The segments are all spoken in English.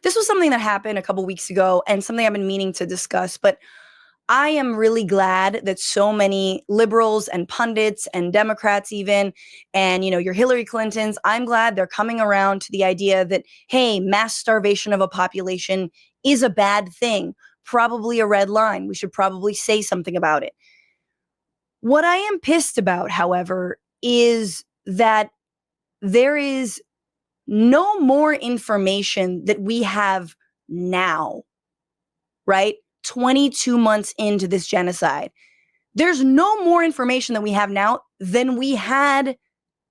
this was something that happened a couple weeks ago and something I've been meaning to discuss, but I am really glad that so many liberals and pundits and Democrats even, and, your Hillary Clintons, I'm glad they're coming around to the idea that, hey, mass starvation of a population is a bad thing, probably a red line. We should probably say something about it. What I am pissed about, however, is that there is no more information that we have now, right? 22 months into this genocide. There's no more information that we have now than we had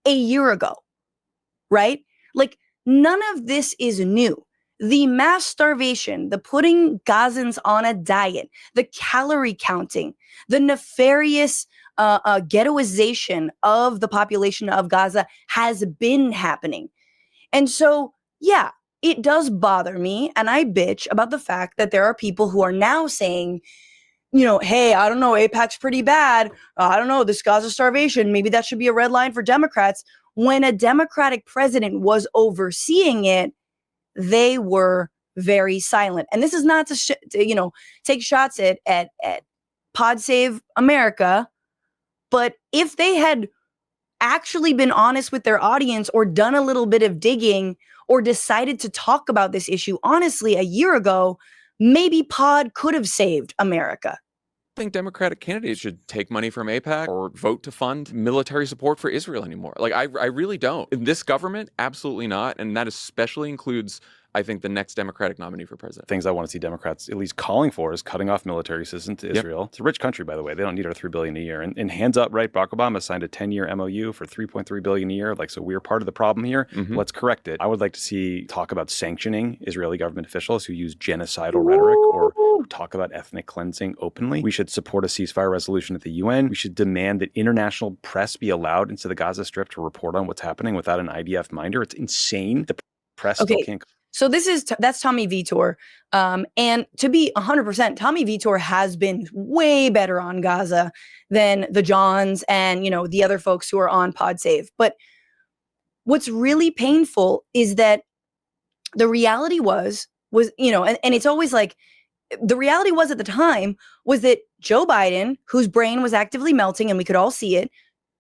a year ago, right? Like, none of this is new. The mass starvation, the putting Gazans on a diet, the calorie counting, the nefarious ghettoization of the population of Gaza has been happening. And so, yeah, it does bother me, and I bitch about the fact that there are people who are now saying, hey, I don't know, AIPAC's pretty bad. I don't know, this Gaza starvation, maybe that should be a red line for Democrats. When a Democratic president was overseeing it, they were very silent. And this is not to take shots at Pod Save America, but if they had actually been honest with their audience or done a little bit of digging or decided to talk about this issue honestly a year ago, maybe Pod could have saved America. I think Democratic candidates should take money from AIPAC or vote to fund military support for Israel anymore. Like, I really don't. In this government, absolutely not. And that especially includes, I think, the next Democratic nominee for president. Things I want to see Democrats at least calling for is cutting off military assistance to Israel. Yep. It's a rich country, by the way. They don't need our $3 billion a year. And hands up, right? Barack Obama signed a 10-year MOU for $3.3 billion a year. Like, so we're part of the problem here. Mm-hmm. Let's correct it. I would like to see talk about sanctioning Israeli government officials who use genocidal rhetoric or talk about ethnic cleansing openly. We should support a ceasefire resolution at the UN. We should demand that international press be allowed into the Gaza Strip to report on what's happening without an IDF minder. It's insane. The press still can't. So that's Tommy Vitor. And to be 100%, Tommy Vitor has been way better on Gaza than the Johns and, the other folks who are on Pod Save. But what's really painful is that the reality was, and it's always like, the reality was at the time was that Joe Biden, whose brain was actively melting and we could all see it,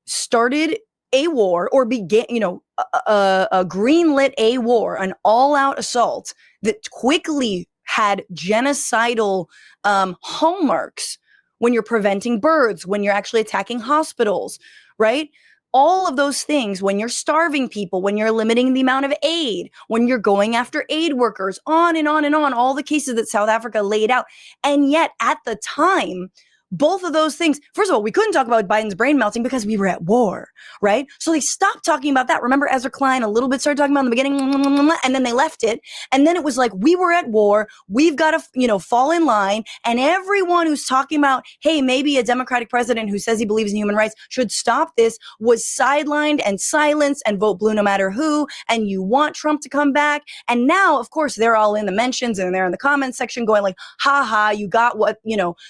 started a war or began, a greenlit a war, an all-out assault that quickly had genocidal hallmarks when you're preventing births, when you're actually attacking hospitals, right? All of those things, when you're starving people, when you're limiting the amount of aid, when you're going after aid workers, on and on and on, all the cases that South Africa laid out. And yet at the time, both of those things, first of all, we couldn't talk about Biden's brain melting because we were at war, right? So they stopped talking about that. Remember Ezra Klein a little bit started talking about in the beginning, and then they left it. And then it was like, we were at war. We've got to, fall in line. And everyone who's talking about, hey, maybe a Democratic president who says he believes in human rights should stop this was sidelined and silenced and vote blue no matter who. And you want Trump to come back. And now, of course, they're all in the mentions and they're in the comments section going like, ha ha, you got what,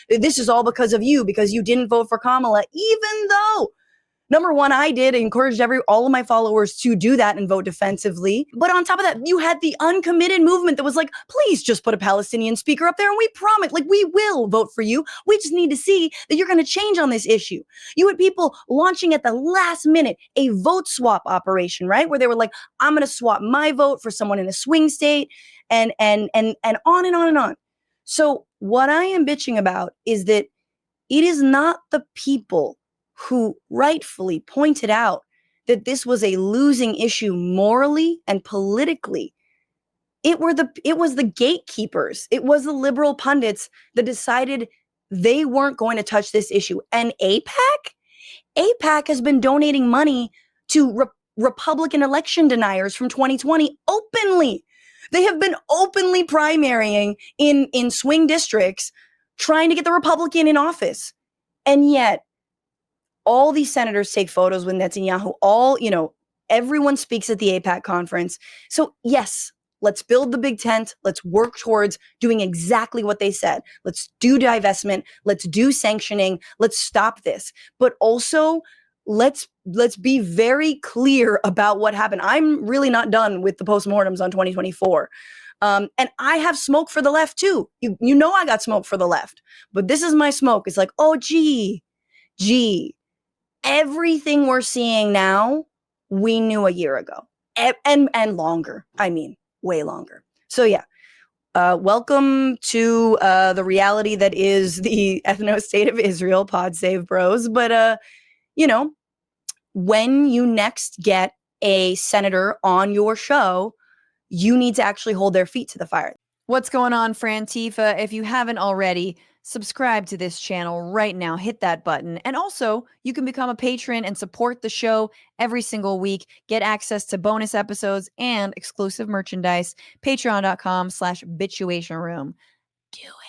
this is all because of you because you didn't vote for Kamala, even though, number one, I did encourage all of my followers to do that and vote defensively. But on top of that, you had the uncommitted movement that was like, please just put a Palestinian speaker up there and we promise, like, we will vote for you. We just need to see that you're going to change on this issue. You had people launching at the last minute a vote swap operation, right? Where they were like, I'm going to swap my vote for someone in a swing state and on and on and on. So what I am bitching about is that it is not the people who rightfully pointed out that this was a losing issue morally and politically. It was the gatekeepers. It was the liberal pundits that decided they weren't going to touch this issue. And AIPAC has been donating money to Republican election deniers from 2020 openly. They have been openly primarying in swing districts trying to get the Republican in office. And yet all these senators take photos with Netanyahu. Everyone speaks at the AIPAC conference. So yes, let's build the big tent. Let's work towards doing exactly what they said. Let's do divestment. Let's do sanctioning. Let's stop this. But also let's be very clear about what happened. I'm really not done with the postmortems on 2024. And I have smoke for the left too. You know I got smoke for the left, but this is my smoke. It's like, oh, gee, everything we're seeing now, we knew a year ago, and longer. I mean, way longer. So yeah. Welcome to the reality that is the ethno-state of Israel, Pod Save Bros. But, you know, when you next get a senator on your show, you need to actually hold their feet to the fire. What's going on, Frantifa? If you haven't already, subscribe to this channel right now. Hit that button. And also, you can become a patron and support the show every single week. Get access to bonus episodes and exclusive merchandise. Patreon.com/Bitchuation Room. Do it.